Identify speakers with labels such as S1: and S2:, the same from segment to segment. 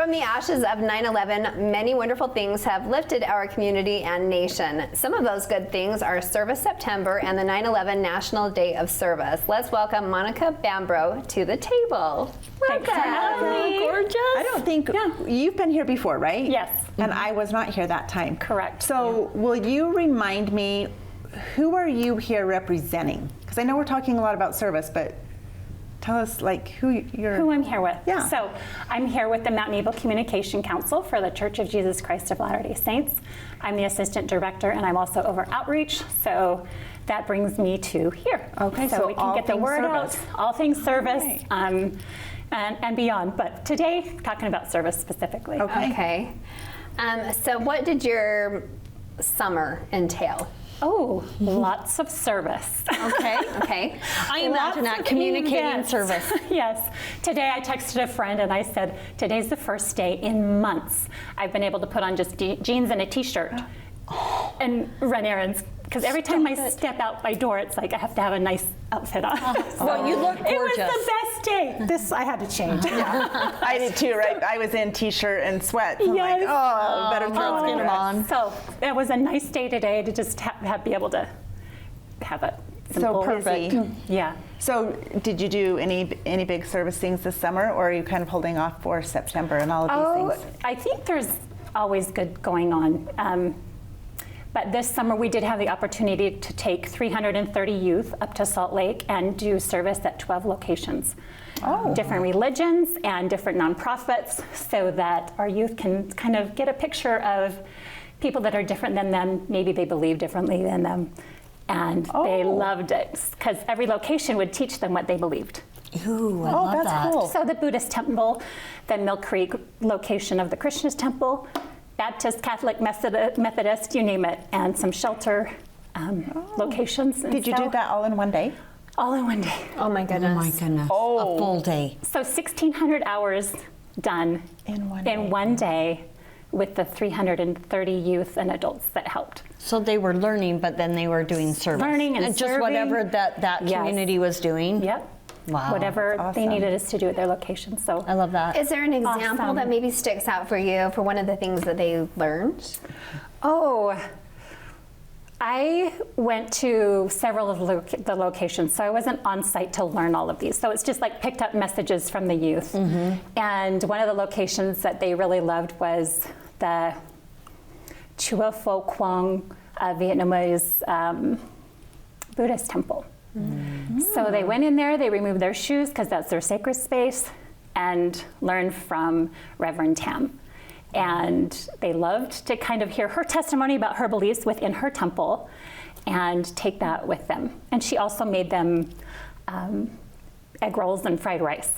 S1: From the ashes of 9/11, many wonderful things have lifted our community and nation. Some of those good things are Service September and the 9/11 National Day of Service. Let's welcome Monica Bambrough to the table.
S2: Thanks for having me.
S3: Gorgeous.
S2: I don't think you've been here before, right?
S3: Yes.
S2: And I was not here that time.
S3: Correct.
S2: So will you remind me, who are you here representing? Because I know we're talking a lot about service, but tell us like who
S3: I'm here with.
S2: Yeah.
S3: So I'm here with the Mount Nebo Communication Council for the Church of Jesus Christ of Latter-day Saints. I'm the assistant director, and I'm also over outreach. So that brings me to here.
S2: Okay.
S3: So we can get the word
S2: service.
S3: out, all things service,
S2: Right.
S3: and beyond. But today, talking about service specifically.
S1: Okay. So what did your summer entail?
S3: Oh, lots of service.
S1: Okay.
S3: I
S1: imagine that, communicating service.
S3: Yes. Today I texted a friend and I said, today's the first day in months I've been able to put on just jeans and a t-shirt and run errands. Because every time I step out my door, it's like I have to have a nice outfit on.
S1: Well, you look gorgeous.
S3: It was the best day. This I had to change.
S2: I did too, right? I was in t-shirt and sweats. I'm
S3: Yes.
S2: like, better throw
S1: get 'em on.
S3: So it was a nice day today to just be able to have a simple.
S2: So perfect.
S3: Yeah.
S2: So did you do any big service things this summer, or are you kind of holding off for September and all of these things?
S3: I think there's always good going on. But this summer we did have the opportunity to take 330 youth up to Salt Lake and do service at 12 locations. Different religions and different nonprofits, so that our youth can kind of get a picture of people that are different than them. Maybe they believe differently than them. And they loved it, because every location would teach them what they believed.
S1: Ooh, I love
S2: that's
S1: that.
S2: cool.
S3: So the Buddhist temple, the Mill Creek location of the Christian temple, Baptist, Catholic, Methodist, you name it, and some shelter locations. And
S2: Did you do that all in one day?
S3: All in one day.
S1: Oh my goodness.
S4: Oh my goodness. A full day.
S3: So 1,600 hours done
S2: In
S3: one day with the 330 youth and adults that helped.
S4: So they were learning, but then they were doing service.
S3: Learning and
S4: just
S3: serving.
S4: whatever that
S3: Yes.
S4: community was doing.
S3: Yep.
S4: Wow.
S3: Whatever they
S2: Awesome.
S3: needed us to do at their location. So
S4: I love that.
S1: Is there an example
S3: Awesome.
S1: that maybe sticks out for you for one of the things that they learned?
S3: I went to several of the locations, so I wasn't on site to learn all of these. So it's just like picked up messages from the youth. And one of the locations that they really loved was the Chua Pho Quang Vietnamese Buddhist temple. So they went in there, they removed their shoes because that's their sacred space, and learned from Reverend Tam. And they loved to kind of hear her testimony about her beliefs within her temple and take that with them. And she also made them egg rolls and fried rice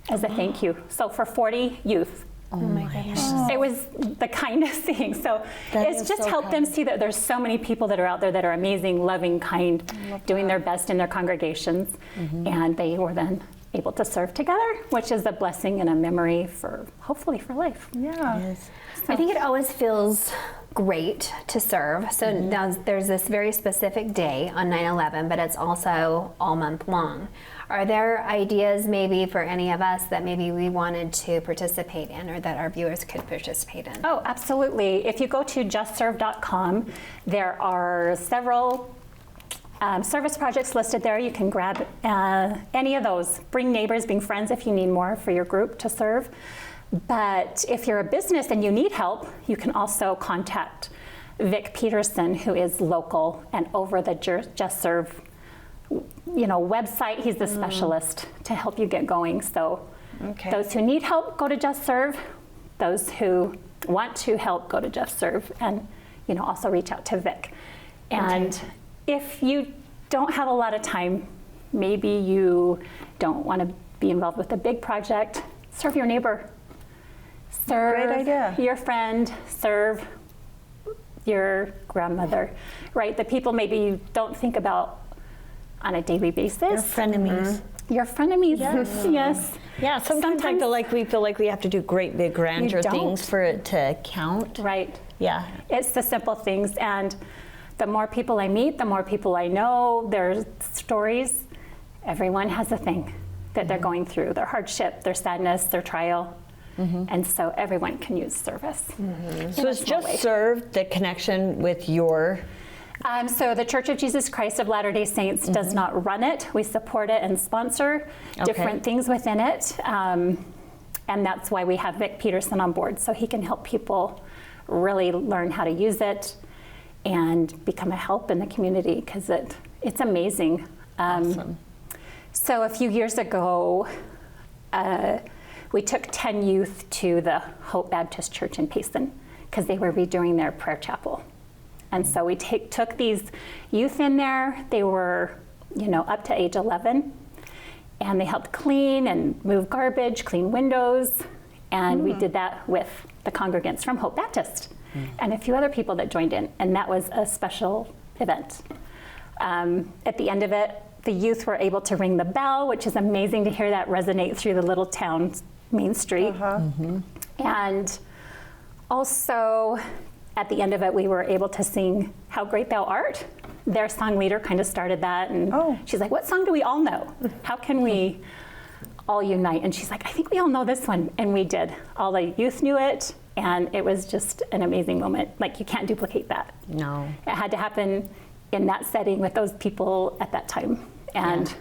S3: as a thank you. So for 40 youth.
S1: Oh my goodness.
S3: It was the kindest thing. So it's
S4: is
S3: just
S4: so
S3: helped them see that there's so many people that are out there that are amazing, loving, kind, doing their best in their congregations. And they were then able to serve together, which is a blessing and a memory for, hopefully, for life.
S2: Yeah.
S1: I think it always feels great to serve. So now there's this very specific day on 9/11, but it's also all month long. Are there ideas maybe for any of us that maybe we wanted to participate in, or that our viewers could participate in?
S3: Oh, absolutely. If you go to justserve.com, there are several service projects listed there. You can grab any of those. Bring neighbors, bring friends if you need more for your group to serve. But if you're a business and you need help, you can also contact Vic Peterson, who is local and over the Just Serve website. He's the specialist to help you get going. So those who need help, go to Just Serve. Those who want to help, go to Just Serve, and also reach out to Vic. And if you don't have a lot of time, maybe you don't want to be involved with a big project, serve your neighbor. Serve
S2: Great idea.
S3: your friend, serve your grandmother, right? The people maybe you don't think about on a daily basis.
S4: Your frenemies.
S3: Your frenemies, yes.
S4: Yeah, sometimes we feel like we have to do great big grandeur
S3: don't.
S4: things for it to count.
S3: Right.
S4: Yeah.
S3: It's the simple things, and the more people I meet, the more people I know, their stories. Everyone has a thing that they're going through, their hardship, their sadness, their trial. And so everyone can use service.
S4: So it's just served the connection with your.
S3: So the Church of Jesus Christ of Latter-day Saints does not run it. We support it and sponsor different things within it. And that's why we have Vic Peterson on board, so he can help people really learn how to use it and become a help in the community, because it's amazing.
S4: Awesome.
S3: So a few years ago, we took 10 youth to the Hope Baptist Church in Payson because they were redoing their prayer chapel. And so we took these youth in there. They were, up to age 11. And they helped clean and move garbage, clean windows. And we did that with the congregants from Hope Baptist and a few other people that joined in. And that was a special event. At the end of it, the youth were able to ring the bell, which is amazing to hear that resonate through the little town's main street. And also, at the end of it, we were able to sing How Great Thou Art. Their song leader kind of started that, and she's like, what song do we all know? How can we all unite? And she's like, I think we all know this one. And we did. All the youth knew it, and it was just an amazing moment. Like, you can't duplicate that.
S4: No.
S3: It had to happen in that setting with those people at that time. And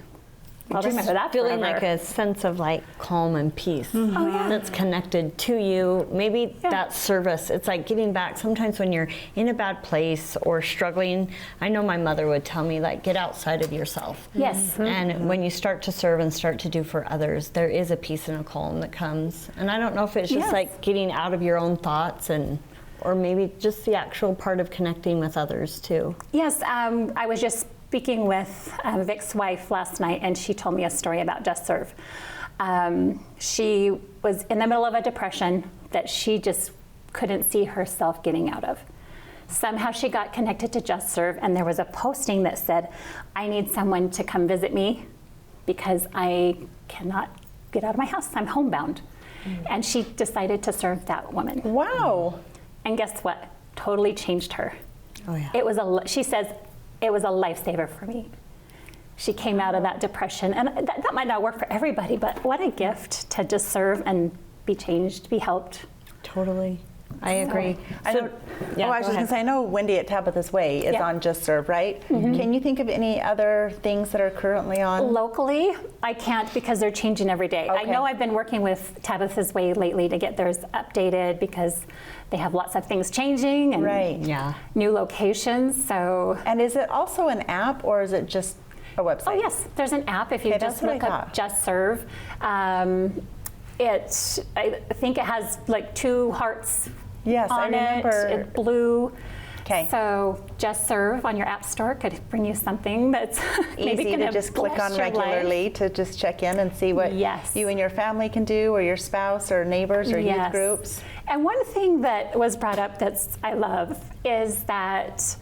S3: I'll remember that
S4: feeling
S3: forever.
S4: like a sense of calm and peace that's connected to you. Maybe that service, it's like getting back. Sometimes when you're in a bad place or struggling, I know my mother would tell me, get outside of yourself.
S3: Yes.
S4: And when you start to serve and start to do for others, there is a peace and a calm that comes. And I don't know if it's just getting out of your own thoughts or maybe just the actual part of connecting with others too.
S3: Yes, I was just speaking with Vic's wife last night, and she told me a story about Just Serve. She was in the middle of a depression that she just couldn't see herself getting out of. Somehow she got connected to Just Serve, and there was a posting that said, I need someone to come visit me because I cannot get out of my house. I'm homebound. And she decided to serve that woman.
S2: Wow.
S3: And guess what? Totally changed her.
S4: Oh yeah.
S3: She says, it was a lifesaver for me. She came out of that depression, and that might not work for everybody, but what a gift to just serve and be changed, be helped.
S4: Totally. I agree.
S2: I was just going to say, I know Wendy at Tabitha's Way is on Just Serve, right? Can you think of any other things that are currently on?
S3: Locally, I can't because they're changing every day. I
S2: Okay.
S3: know I've been working with Tabitha's Way lately to get theirs updated because they have lots of things changing and new locations. So.
S2: And is it also an app or is it just a website?
S3: Oh yes, there's an app if you just look up Just Serve. I think it has 2 hearts.
S2: Yes, I
S3: on
S2: remember.
S3: It's blue.
S2: Okay.
S3: So Just Serve on your app store could bring you something that's maybe
S2: Easy
S3: gonna
S2: to just click
S3: bless
S2: on
S3: your life.
S2: regularly to just check in and see what you and your family can do, or your spouse or neighbors or youth groups.
S3: And one thing that was brought up I love is that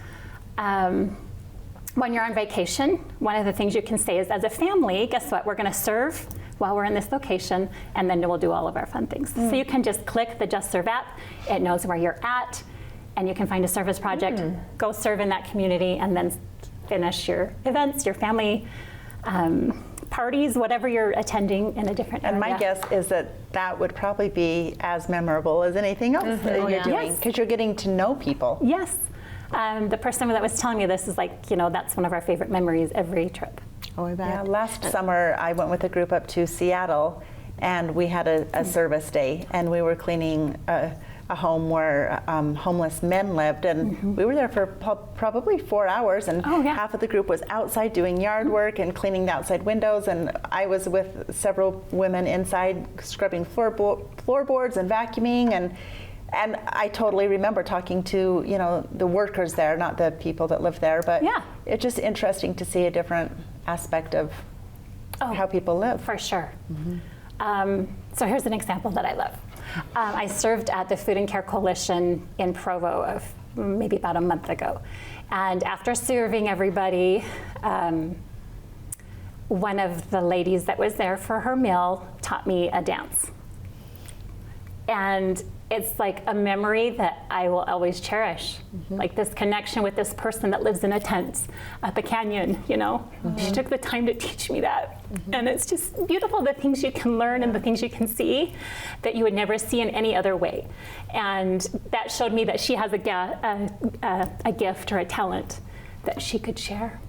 S3: when you're on vacation, one of the things you can say is, as a family, guess what? We're going to serve while we're in this location, and then we'll do all of our fun things. So you can just click the Just Serve app. It knows where you're at, and you can find a service project, go serve in that community, and then finish your events, your family parties, whatever you're attending in a different area.
S2: And my guess is that would probably be as memorable as anything else that you're doing, because you're getting to know people.
S3: Yes. The person that was telling me this is that's one of our favorite memories every trip.
S4: Oh, I bet.
S2: Yeah, last summer I went with a group up to Seattle, and we had a service day, and we were cleaning a home where homeless men lived, and we were there for probably 4 hours, and half of the group was outside doing yard work and cleaning the outside windows, and I was with several women inside scrubbing floorboards and vacuuming, and I totally remember talking to the workers there, not the people that live there, but it's just interesting to see a different aspect of how people live.
S3: For sure. So here's an example that I love. I served at the Food and Care Coalition in Provo maybe about a month ago. And after serving everybody, one of the ladies that was there for her meal taught me a dance. And it's like a memory that I will always cherish. Like this connection with this person that lives in a tent at the canyon, She took the time to teach me that. And it's just beautiful, the things you can learn and the things you can see that you would never see in any other way. And that showed me that she has a gift or a talent that she could share.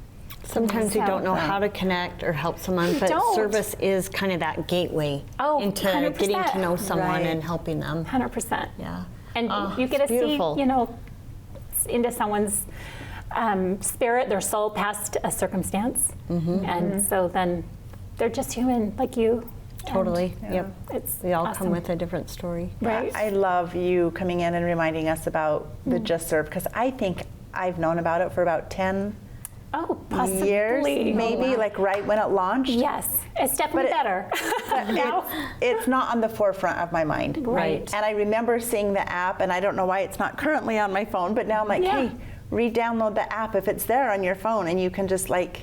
S4: Sometimes you don't know how to connect or help someone, but
S3: don't.
S4: service is kind of that gateway into
S3: 100%.
S4: getting to know someone
S2: Right.
S4: and helping them.
S3: 100%.
S4: Yeah.
S3: And
S4: Oh,
S3: you get to
S4: it's
S3: see,
S4: beautiful.
S3: into someone's spirit, their soul past a circumstance. And so then they're just human like you.
S4: Totally.
S3: And
S4: Yep.
S3: It's
S4: We all
S3: awesome.
S4: come with a different story.
S3: Right.
S2: I love you coming in and reminding us about the Just Serve, because I think I've known about it for about 10
S3: Oh, possibly.
S2: years, maybe, like right when it launched.
S3: Yes, it's definitely
S2: But
S3: better.
S2: But
S3: now.
S2: it's not on the forefront of my mind.
S3: Right.
S2: And I remember seeing the app, and I don't know why it's not currently on my phone, but now I'm like,
S3: Yeah.
S2: hey, re-download the app if it's there on your phone, and you can just like,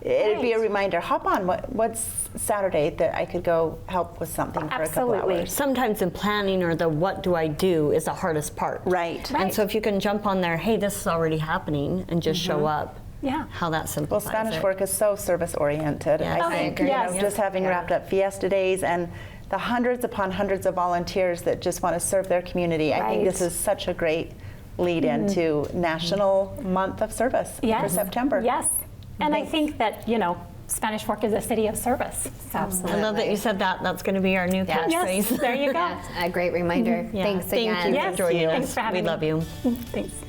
S2: it'd be a
S3: Right.
S2: reminder, hop on, what's Saturday that I could go help with something for a couple
S3: Absolutely.
S2: hours.
S4: Sometimes the planning or the what do I do is the hardest part.
S2: Right.
S3: Right.
S4: And so if you can jump on there, hey, this is already happening, and just show up.
S3: Yeah.
S4: How that
S2: Well,
S4: simplifies
S2: Spanish
S4: it.
S2: Fork is so service oriented.
S4: Yes.
S2: I
S4: I
S2: think,
S3: agree. Yes.
S2: just having wrapped up Fiesta Days and the hundreds upon hundreds of volunteers that just want to serve their community. I think this
S3: Right.
S2: is such a great lead into National Month of Service for
S3: Yes.
S2: September.
S3: Yes. And I think that, Spanish Fork is a city of service. So.
S4: I love that you said that. That's going to be our new
S1: Yes.
S3: Yes,
S4: catchphrase.
S3: there you go.
S1: That's a great reminder.
S4: Yeah.
S1: Thanks
S4: Thank
S1: again.
S4: you
S3: Yes.
S4: for joining
S3: Thanks
S4: us.
S3: for having
S4: We
S3: me.
S4: love you.
S3: Thanks.